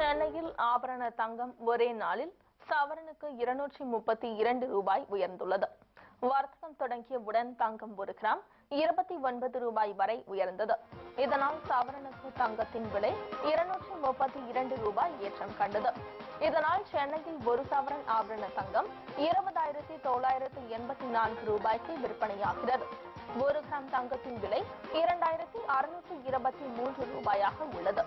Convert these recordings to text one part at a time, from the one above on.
சென்னையில் ஆபரண தங்கம் ஒரே நாளில் சவரனுக்கு 232 ரூபாய் உயர்ந்துள்ளது. வர்த்தகம் தொடங்கியவுடன் தங்கம் 1 கிராம் 29 ரூபாய் வரை உயர்ந்தது. இதனால் சவரனுக்கு தங்கத்தின் விலை 232 ரூபாய் ஏற்றம் கண்டது. இதனால் சென்னையில் 1 சவரன் ஆபரண தங்கம் 20,984 ரூபாய்க்கு விற்பனையாகிறது. 1 கிராம் தங்கத்தின் விலை 2,623 ரூபாயாக உள்ளது.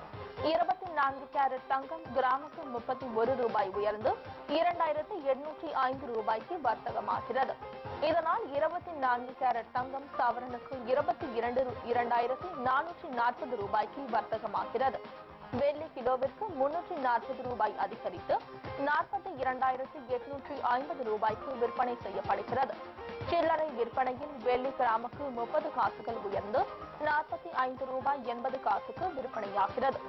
24 கேரட் தங்கம் கிராமுக்கு 31 ரூபாய் உயர்ந்து 2,805 ரூபாய்க்கு வர்த்தகமாகிறது. இதனால் 24 கேரட் தங்கம் சவரனுக்கு 22,440 ரூபாய்க்கு வர்த்தகமாகிறது. வெள்ளி கிலோவிற்கு 340 ரூபாய் அதிகரித்து 42,850 ரூபாய்க்கு விற்பனை செய்யப்படுகிறது. சில்லறை விற்பனையில் வெள்ளி கிராமுக்கு 30 காசுகள் உயர்ந்து 45 ரூபாய் 80 காசுக்கு விற்பனையாகிறது.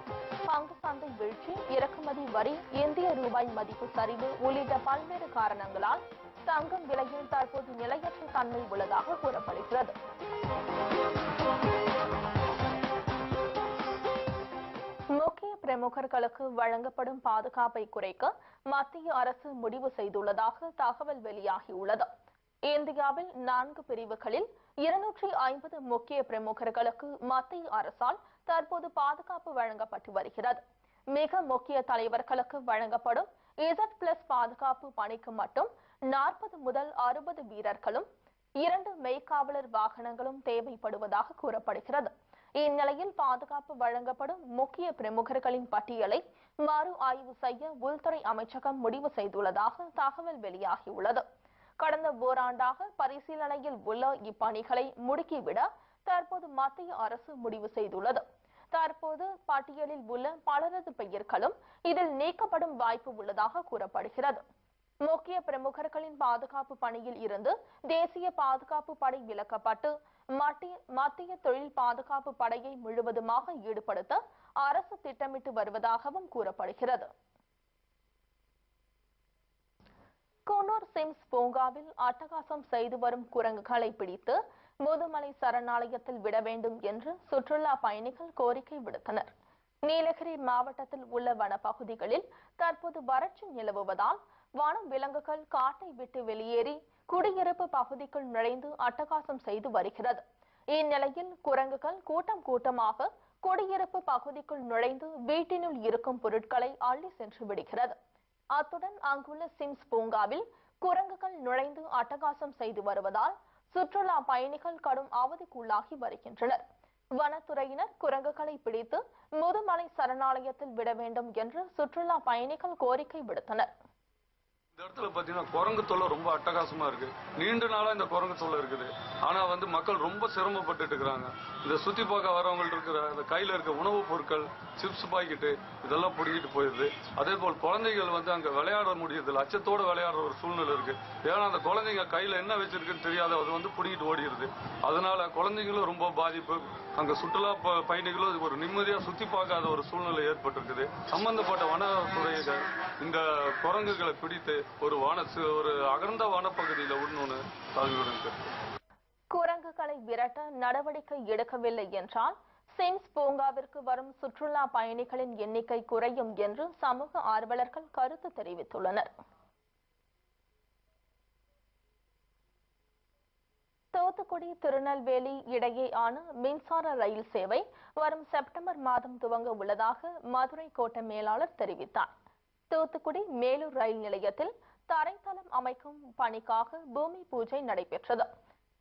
பங்கு சந்தை வீழ்ச்சி, இறக்குமதி வரி, இந்திய ரூபாய் மதிப்பு சரிவு உள்ளிட்ட பல்வேறு காரணங்களால் தங்கம் விலையில் தற்போது நிலையற்ற தன்மை உள்ளதாக கூறப்படுகிறது. முக்கிய பிரமுகர்களுக்கு வழங்கப்படும் பாதுகாப்பை குறைக்க மத்திய அரசு முடிவு செய்துள்ளதாக தகவல் வெளியாகியுள்ளது. இந்தியாவில் 4 பிரிவுகளில் 250 முக்கிய பிரமுகர்களுக்கு மத்திய அரசால் தற்போது பாதுகாப்பு வழங்கப்பட்டு வருகிறது. மிக முக்கிய தலைவர்களுக்கு வழங்கப்படும் Z+ பாதுகாப்பு பணிக்கு மட்டும் 40 முதல் 60 வீரர்களும் 2 மெய்காவலர் வாகனங்களும் தேவைப்படுவதாக கூறப்படுகிறது. இந்நிலையில் பாதுகாப்பு வழங்கப்படும் முக்கிய பிரமுகர்களின் பட்டியலை மறு ஆய்வு செய்ய உள்துறை அமைச்சகம் முடிவு செய்துள்ளதாக தகவல் வெளியாகியுள்ளது. கடந்த ஓராண்டாக பரிசீலனையில் உள்ள இப்பணிகளை முடுக்கிவிட தற்போது மத்திய அரசு முடிவு செய்துள்ளது. தற்போது பட்டியலில் உள்ள பலரது பெயர்களும் இதில் நீக்கப்படும் வாய்ப்பு உள்ளதாக கூறப்படுகிறது. முக்கிய பிரமுகர்களின் பாதுகாப்பு பணியில் இருந்து தேசிய பாதுகாப்பு படை விலக்கப்பட்டு மத்திய தொழில் பாதுகாப்பு படையை முழுவதுமாக ஈடுபடுத்த அரசு திட்டமிட்டு வருவதாகவும் கூறப்படுகிறது. குன்னூர் சிம்ஸ் பூங்காவில் அட்டகாசம் செய்து வரும் குரங்குகளை பிடித்து முதுமலை சரணாலயத்தில் விட வேண்டும் என்று சுற்றுலா பயணிகள் கோரிக்கை விடுத்தனர். நீலகிரி மாவட்டத்தில் உள்ள வனப்பகுதிகளில் தற்போது வறட்சி நிலவுவதால் வன விலங்குகள் காட்டை விட்டு வெளியேறி குடியிருப்பு பகுதிக்குள் நுழைந்து அட்டகாசம் செய்து வருகிறது. இந்நிலையில் குரங்குகள் கூட்டம் கூட்டமாக குடியிருப்பு பகுதிக்குள் நுழைந்து வீட்டினுள் இருக்கும் பொருட்களை அள்ளி சென்று விடுகிறது. அத்துடன் அங்குள்ள சிம்ஸ் பூங்காவில் குரங்குகள் நுழைந்து அட்டகாசம் செய்து வருவதால் சுற்றுலா பயணிகள் கடும் அவதிக்குள்ளாகி வருகின்றனர். வனத்துறையினர் குரங்குகளை பிடித்து முதுமலை சரணாலயத்தில் விட வேண்டும் என்று சுற்றுலா பயணிகள் கோரிக்கை விடுத்தனர். இந்த இடத்துல பாத்தீங்கன்னா குரங்கு தொல்லை ரொம்ப அட்டகாசமா இருக்கு. நீண்ட நாளா இந்த குரங்கு தொல்லை இருக்குது. ஆனா மக்கள் ரொம்ப சிரமப்பட்டு இருக்கிறாங்க. இந்த சுத்தி பார்க்க வரவங்க இருக்கிற அந்த கையில இருக்க உணவுப் பொருட்கள், சிப்ஸ் பாக்கெட்டு இதெல்லாம் பிடிக்கிட்டு போயிருது. அதே போல் குழந்தைகள் அங்க விளையாட முடியறதில்ல, அச்சத்தோட விளையாடுற ஒரு சூழ்நிலை இருக்கு. ஏன்னா அந்த குழந்தைங்க கையில என்ன வச்சிருக்குன்னு தெரியாத அது பிடிக்கிட்டு ஓடிடுது. அதனால குழந்தைங்களும் ரொம்ப பாதிப்பு. அங்க சுற்றுலா பயணிகளும் ஒரு நிம்மதியா சுத்தி பார்க்காத ஒரு சூழ்நிலை ஏற்பட்டிருக்குது. சம்பந்தப்பட்ட வனத்துறையினர் இந்த குரங்குகளை பிடித்து ஒரு அகர்ந்த வனப்பகுதியில விடணும்னு தகவல். குரங்குகளை விரட்ட நடவடிக்கை எடுக்கவில்லை என்றால் சிம்ஸ் பூங்காவிற்கு வரும் சுற்றுலா பயணிகளின் எண்ணிக்கை குறையும் என்று சமூக ஆர்வலர்கள் கருத்து தெரிவித்துள்ளனர். தூத்துக்குடி திருநெல்வேலி இடையேயான மின்சார ரயில் சேவை வரும் செப்டம்பர் மாதம் துவங்க உள்ளதாக மதுரை கோட்ட மேலாளர் தெரிவித்தார். தூத்துக்குடி மேலூர் ரயில் நிலையத்தில் தரைத்தளம் அமைக்கும் பணிக்காக பூமி பூஜை நடைபெற்றது.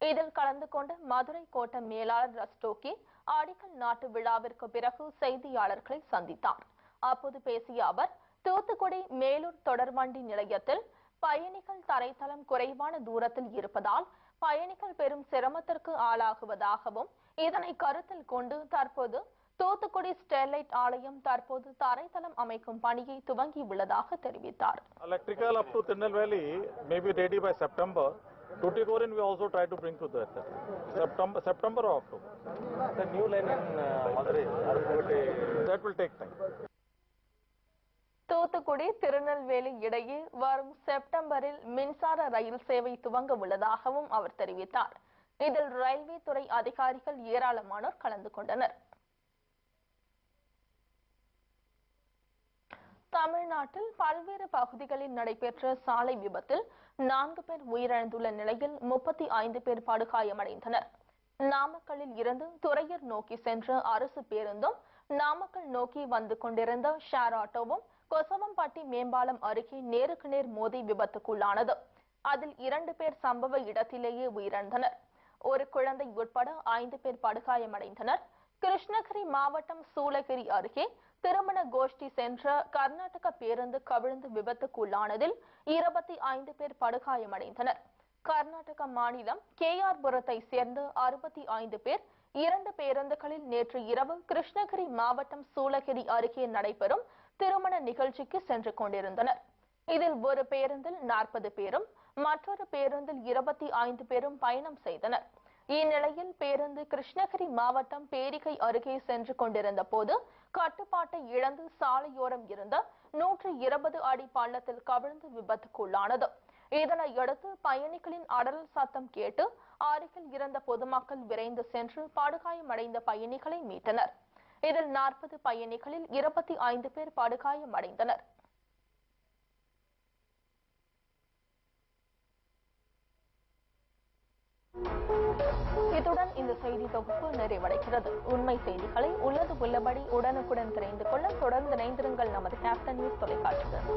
இதில் கலந்து கொண்ட மதுரை கோட்ட மேலாளர் ரஸ்டோக்கி அடிக்கல் நாட்டு விழாவிற்கு பிறகு செய்தியாளர்களை சந்தித்தார். அப்போது பேசிய அவர், தூத்துக்குடி மேலூர் தொடர்வண்டி நிலையத்தில் பயணிகள் தரைத்தளம் குறைவான தூரத்தில் இருப்பதால் பயணிகள் பெரும் சிரமத்திற்கு ஆளாகுவதாகவும் இதனை கருத்தில் கொண்டு தற்போது தூத்துக்குடி ஸ்டெர்லைட் ஆலயம் தற்போது தரைத்தளம் அமைக்கும் பணியை துவங்கியுள்ளதாக தெரிவித்தார். Electrical up to Tirunelveli may be ready by September. Tuticorin we also try to bring to that September or October. The new line in Madurai that will take time. Thoothukudi Tirunelveli இடையே வரும் செப்டம்பரில் மின்சார ரயில் சேவை துவங்க உள்ளதாகவும் அவர் தெரிவித்தார். இதில் ரயில்வே துறை அதிகாரிகள் ஏராளமானோர் கலந்து கொண்டனர். தமிழ்நாட்டில் பல்வேறு பகுதிகளில் நடைபெற்ற சாலை விபத்தில் 4 பேர் உயிரிழந்துள்ள நிலையில் 35 பேர் படுகாயமடைந்தனர். நாமக்கல்லில் இருந்து துறையூர் நோக்கி சென்ற அரசு பேருந்தும் நாமக்கல் நோக்கி வந்து கொண்டிருந்த ஷேர் ஆட்டோவும் கொசவம்பட்டி மேம்பாலம் அருகே நேருக்கு நேர் மோதி விபத்துக்குள்ளானது. அதில் 2 பேர் சம்பவ இடத்திலேயே உயிரிழந்தனர். ஒரு குழந்தை உட்பட 5 பேர் படுகாயமடைந்தனர். கிருஷ்ணகிரி மாவட்டம் சூளகிரி அருகே திருமண கோஷ்டி சென்ற கர்நாடக பேருந்து கவிழ்ந்து விபத்துக்குள்ளானதில் 25 பேர் படுகாயமடைந்தனர். கர்நாடக மாநிலம் கேஆர்புரத்தை சேர்ந்த 65 பேர் 2 பேருந்துகளில் நேற்று இரவு கிருஷ்ணகிரி மாவட்டம் சூளகிரி அருகே நடைபெறும் திருமண நிகழ்ச்சிக்கு சென்று கொண்டிருந்தனர். இதில் ஒரு பேருந்தில் 40 பேரும் மற்றொரு பேருந்தில் 25 பேரும் பயணம் செய்தனர். இந்நிலையில் பேருந்து கிருஷ்ணகிரி மாவட்டம் பேரிகை அருகே சென்று கொண்டிருந்த போது கட்டுப்பாட்டை இழந்து சாலையோரம் இருந்த 120 அடி பள்ளத்தில் கவிழ்ந்து விபத்துக்குள்ளானது. இதனையடுத்து பயணிகளின் அடறல் சத்தம் கேட்டு அருகில் இருந்த பொதுமக்கள் விரைந்து சென்று படுகாயமடைந்த பயணிகளை மீட்டனர். இதில் 40 பயணிகளில் 25 பேர் படுகாயமடைந்தனர். இத்துடன் இந்த செய்தி தொகுப்பு நிறைவடைகிறது. உண்மை செய்திகளை உள்ளபடி உடனுக்குடன் தெரிந்து கொள்ள தொடர்ந்து இணைந்திருங்கள் நமது கேப்டன் நியூஸ் தொலைக்காட்சியுடன்.